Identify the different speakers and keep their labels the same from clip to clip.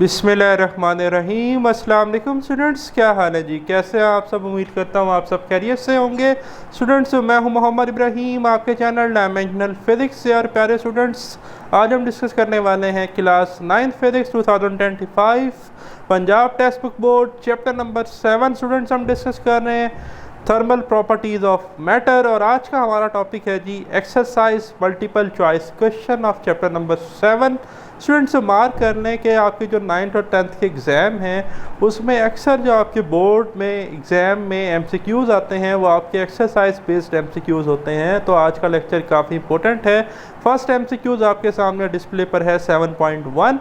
Speaker 1: बिस्मिल्लाहिर्रहमानिर्रहीम। अस्सलाम वालेकुम स्टूडेंट्स, क्या हाल है जी? कैसे हैं आप सब? उम्मीद करता हूँ आप सब खैरियत से होंगे। स्टूडेंट्स, मैं हूँ मोहम्मद इब्राहीम, आपके चैनल डायमेंशनल फिज़िक्स से। और प्यारे स्टूडेंट्स, आज हम डिस्कस करने वाले हैं class 9th physics 2025 Punjab text book board chapter number 7। Students, हम डिस्कस कर रहे हैं थर्मल प्रॉपर्टीज़ ऑफ मैटर। और आज का हमारा टॉपिक है जी exercise multiple choice question of chapter number 7। Students, mark कर लें कि आपके जो 9th और 10th के एग्ज़ाम हैं उसमें अक्सर जो आपके बोर्ड में एग्ज़ाम में एमसीक्यूज़ आते हैं वो आपके एक्सरसाइज बेस्ड एमसीक्यूज़ होते हैं। तो आज का लेक्चर काफ़ी इंपॉर्टेंट है। फर्स्ट एमसीक्यूज़ आपके सामने डिस्प्ले पर है 7.1,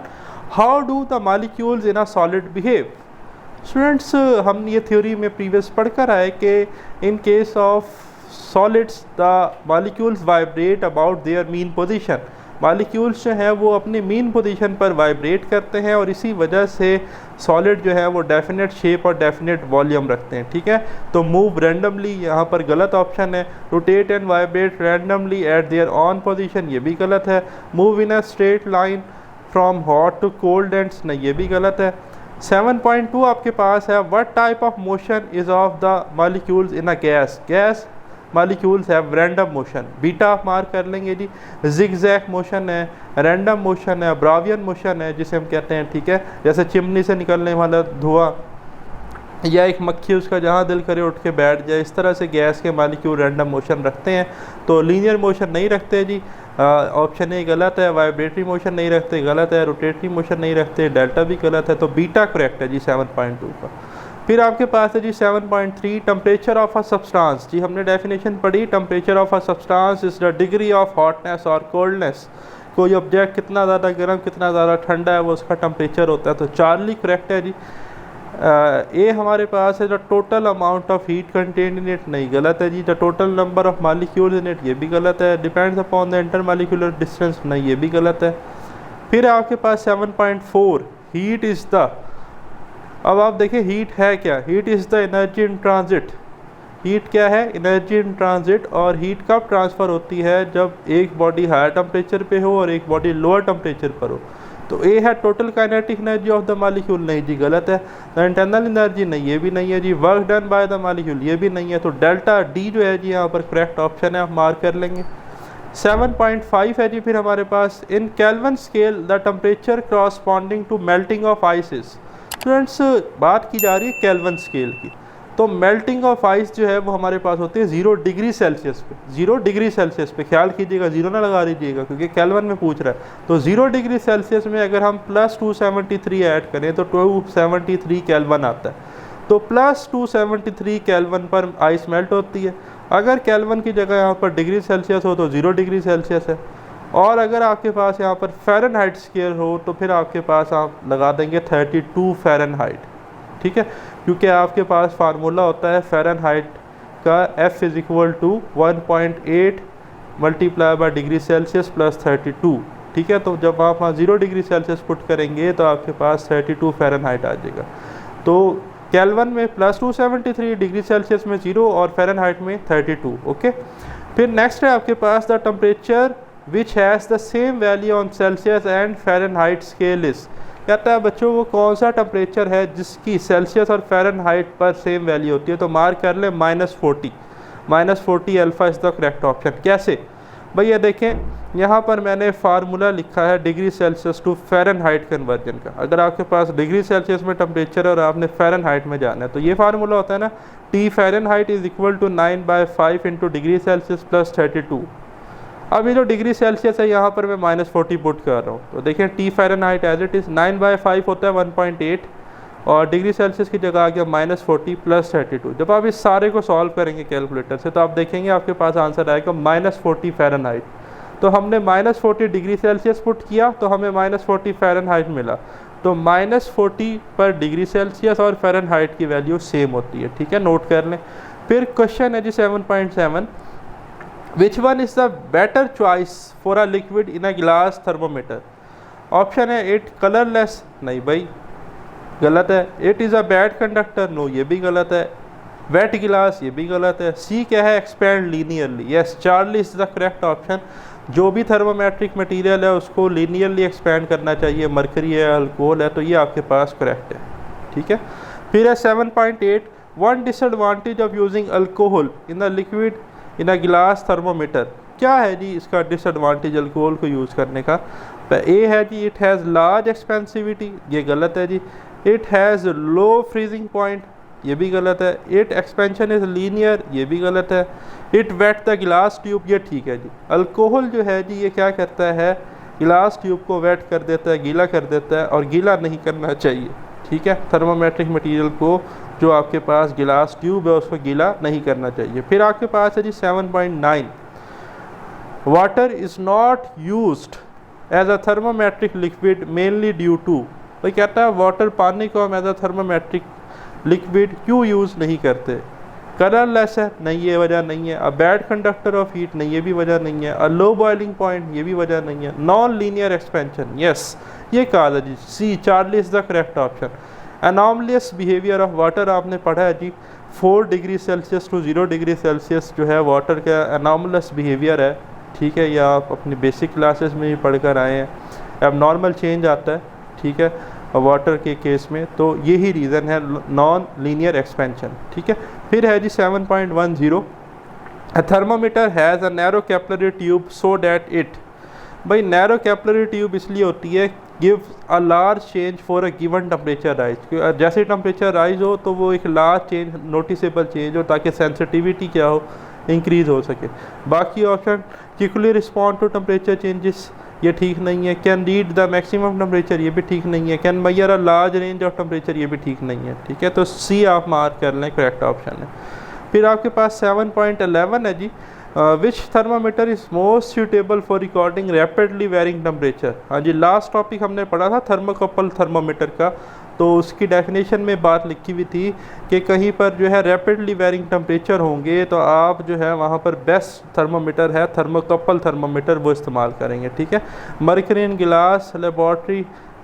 Speaker 1: how do the molecules in a solid behave. Students, हम ये थ्योरी में प्रीवियस पढ़कर आए कि in case of solids the molecules vibrate about their mean position. Molecules जो हैं वो अपनी मीन पोजीशन पर वाइब्रेट करते हैं और इसी वजह से सॉलिड जो है वो डेफिनेट शेप और डेफिनेट वॉल्यूम रखते हैं। ठीक है, तो मूव रैंडमली यहाँ पर गलत ऑप्शन है। Rotate and vibrate randomly at there on position, ये भी गलत है। Move in a straight line from hot to cold ends, नहीं, ये भी गलत है। 7.2 आपके पास है, what type of motion is of the molecules in a gas. Gas molecules have random motion, beta आप मार्क कर लेंगे जी। जिगजैग मोशन है, रैंडम मोशन है, ब्रावियन मोशन है जिसे हम कहते हैं। ठीक है, जैसे चिमनी से निकलने वाला धुआं या एक मक्खी उसका जहाँ दिल करे उठ के बैठ जाए, इस तरह से गैस के मॉलिक्यूल रैंडम मोशन रखते हैं। तो लीनियर मोशन नहीं रखते जी, ऑप्शन ए गलत है। वाइब्रेटरी मोशन नहीं रखते, गलत है। रोटेटरी मोशन नहीं रखते, डेल्टा भी गलत है। तो बीटा करेक्ट है जी 7.2 का। फिर आपके पास है जी 7.3, टेम्परेचर ऑफ अ सब्सटेंस। जी हमने डेफिनेशन पढ़ी, temperature of a substance is the degree of hotness और कोल्डनेस। कोई ऑब्जेक्ट कितना ज़्यादा गर्म कितना ज़्यादा ठंडा है वो उसका टेम्परेचर होता है। तो चार्ली करेक्ट है जी। ए हमारे पास है the total amount of heat content in it, नहीं, गलत है जी। The total number of molecules in it, ये भी गलत है। Depends upon the intermolecular distance, नहीं, ये भी गलत है। फिर आपके पास 7.4, हीट इज़ द, अब आप देखिए हीट है क्या, heat is the energy in transit. Heat क्या है? Energy in transit. और हीट कब ट्रांसफ़र होती है? जब एक बॉडी हायर टेम्परेचर पे हो और एक बॉडी लोअर टेम्परेचर पर हो। तो ए है total kinetic energy of the molecule, नहीं जी, गलत है। द इंटरनल एनर्जी, नहीं, ये भी नहीं है जी। Work done by the molecule, ये भी नहीं है। तो डेल्टा डी जो है जी यहाँ पर करेक्ट ऑप्शन है, आप मार्क कर लेंगे। 7.5 है जी फिर हमारे पास, in Kelvin scale the temperature corresponding to melting of ice is. Students, बात की जा रही है केल्विन स्केल की। तो मेल्टिंग ऑफ आइस जो है वो हमारे पास होती है 0 डिग्री सेल्सियस पे। 0 डिग्री सेल्सियस पे, ख्याल कीजिएगा, 0 ना लगा लीजिएगा क्योंकि केल्विन में पूछ रहा है। तो 0 डिग्री सेल्सियस में अगर हम प्लस 273 ऐड करें तो 273 केल्विन आता है। तो प्लस 273 केल्विन पर आइस मेल्ट होती है। अगर केल्विन की जगह यहाँ पर डिग्री सेल्सियस हो तो 0 डिग्री सेल्सियस है। और अगर आपके पास यहाँ पर फ़ारेनहाइट स्केल हो तो फिर आपके पास आप लगा देंगे 32 फ़ारेनहाइट। ठीक है, क्योंकि आपके पास फार्मूला होता है फ़ारेनहाइट का, F is equal to 1.8 multiply by degree Celsius plus 32। ठीक है, तो जब आप वहाँ 0 डिग्री सेल्सियस पुट करेंगे तो आपके पास 32 फ़ारेनहाइट आ जाएगा। तो केल्विन में प्लस 273, डिग्री सेल्सियस में 0 और फ़ारेनहाइट में 32। ओके, फिर नेक्स्ट है आपके पास the temperature which has the same value on Celsius and Fahrenheit scale is. कहता है बच्चों वो कौन सा टेम्परेचर है जिसकी सेल्सियस और फ़ारेनहाइट पर सेम वैल्यू होती है। तो मार्क कर लें -40, -40 alpha is the correct option. कैसे भैया? देखें यहाँ पर मैंने फार्मूला लिखा है degree Celsius to Fahrenheit conversion का। अगर आपके पास डिग्री सेल्सियस में टेम्परेचर है और आपने फ़ारेनहाइट में जाना है तो ये फार्मूला होता है ना, T Fahrenheit is equal to 9/5 into degree Celsius plus 32। अब ये जो डिग्री सेल्सियस है यहाँ पर मैं -40 पुट कर रहा हूँ। तो देखिए T Fahrenheit as it is 9/5 होता है 1.8 और डिग्री सेल्सियस की जगह आ गया -40 प्लस 32। जब आप इस सारे को सॉल्व करेंगे कैलकुलेटर से तो आप देखेंगे आपके पास आंसर आएगा -40 फ़ारेनहाइट। तो हमने -40 डिग्री सेल्सियस पुट किया तो हमें -40 फ़ारेनहाइट मिला। तो -40 पर डिग्री सेल्सियस और फ़ारेनहाइट की वैल्यू सेम होती है। ठीक है, नोट कर लें। फिर क्वेश्चन है जी 7.7, which one is the better choice for a liquid in a glass thermometer. Option है इट कलरलेस, नहीं भाई, गलत है। It is a bad conductor, no, ये भी गलत है। वेट गिलास, ये भी गलत है। सी क्या है? Expand linearly, yes, Charlie is the correct option. जो भी थर्मोमेट्रिक मटेरियल है उसको लीनियरली एक्सपेंड करना चाहिए, मरकरी है, अल्कोहल है, तो ये आपके पास करेक्ट है, ठीक है। फिर है 7.8, one disadvantage of using alcohol in a liquid in a glass thermometer. क्या है जी इसका डिसएडवांटेज अल्कोहल को यूज़ करने का? ए है जी इट हैज़ लार्ज एक्सपेंसिविटी, ये गलत है जी। It has low freezing point, ये भी गलत है। इट एक्सपेंशन इज़ लीनियर, ये भी गलत है। It wet the glass tube, ये ठीक है जी। अल्कोहल जो है जी ये क्या करता है, ग्लास ट्यूब को वेट कर देता है, गीला कर देता है, और गीला नहीं करना चाहिए, ठीक है। थर्मोमेट्रिक मटेरियल को जो आपके पास गिलास ट्यूब है उसको गीला नहीं करना चाहिए। फिर आपके पास है जी 7.9, water is not used as a thermometric liquid mainly due to, भाई कहता है वाटर, पानी को हम एज अ थर्मोमेट्रिक लिक्विड क्यों यूज़ नहीं करते? कलरलेस है, नहीं ये वजह नहीं है। A bad conductor of heat, नहीं ये भी वजह नहीं है। अ लो बॉइलिंग पॉइंट, ये भी वजह नहीं है। नॉन लीनियर एक्सपेंशन, यस ये कहा था जी, C Charlie is the correct option. Anomalous behaviour of water आपने पढ़ा है जी, 4 degree Celsius to 0 degree Celsius जो है वाटर का एनॉमलस बिहेवियर है, ठीक है। या आप अपनी बेसिक क्लासेस में भी पढ़ कर आए हैं, अब नॉर्मल चेंज आता है, ठीक है, वाटर के केस में, तो यही रीज़न है नॉन लीनियर एक्सपेंशन, ठीक है। फिर है जी 7.10, a thermometer has a narrow capillary tube so that it, भाई नैरो कैपिलरी ट्यूब इसलिए होती है give a large change for a given temperature rise, जैसे टेम्परेचर राइज हो तो वो एक लार्ज चेंज, नोटिसेबल चेंज हो, ताकि सेंसिटिविटी क्या हो, इंक्रीज हो सके। बाकी option quickly respond to temperature changes, ये ठीक नहीं है। Can read the maximum temperature, ये भी ठीक नहीं है। Can measure a large range of temperature, ये भी ठीक नहीं है, ठीक है। तो सी आप मार्क कर लें, करेक्ट ऑप्शन है। फिर आपके पास 7.11 है जी, which thermometer is most suitable for recording rapidly varying temperature. हाँ जी, लास्ट टॉपिक हमने पढ़ा था थर्मोकपल थर्मामीटर का, तो उसकी डेफिनेशन में बात लिखी हुई थी कि कहीं पर जो है रैपिडली वेरिंग टेम्परेचर होंगे तो आप जो है वहाँ पर बेस्ट थर्मामीटर है थर्मोकपल थर्मामीटर, वो इस्तेमाल करेंगे, ठीक है। मर्करी इन गिलास लेबॉर्ट्री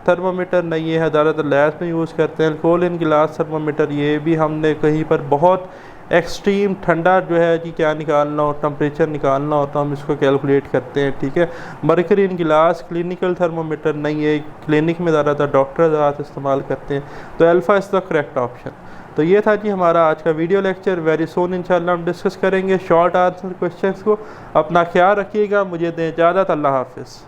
Speaker 1: थर्मामीटर नहीं है, ज़्यादातर लैब में यूज़ करते हैं। अल्कोहल इन गिलास थर्मामीटर, ये भी हमने कहीं पर बहुत एक्सट्रीम ठंडा जो है जी क्या निकालना हो, टेम्परेचर निकालना हो तो हम इसको कैलकुलेट करते हैं, ठीक है। मर्करी इन गिलास क्लिनिकल थर्मामीटर नहीं है, क्लिनिक में ज़्यादातर डॉक्टर ज़्यादा इस्तेमाल करते हैं, तो alpha is the correct option. तो ये था जी हमारा आज का वीडियो लेक्चर। वेरी सोन इंशाल्लाह हम डिस्कस करेंगे शॉर्ट आंसर क्वेश्चंस को। अपना ख्याल रखिएगा, मुझे दें इजाज़त, अल्लाह हाफिज़।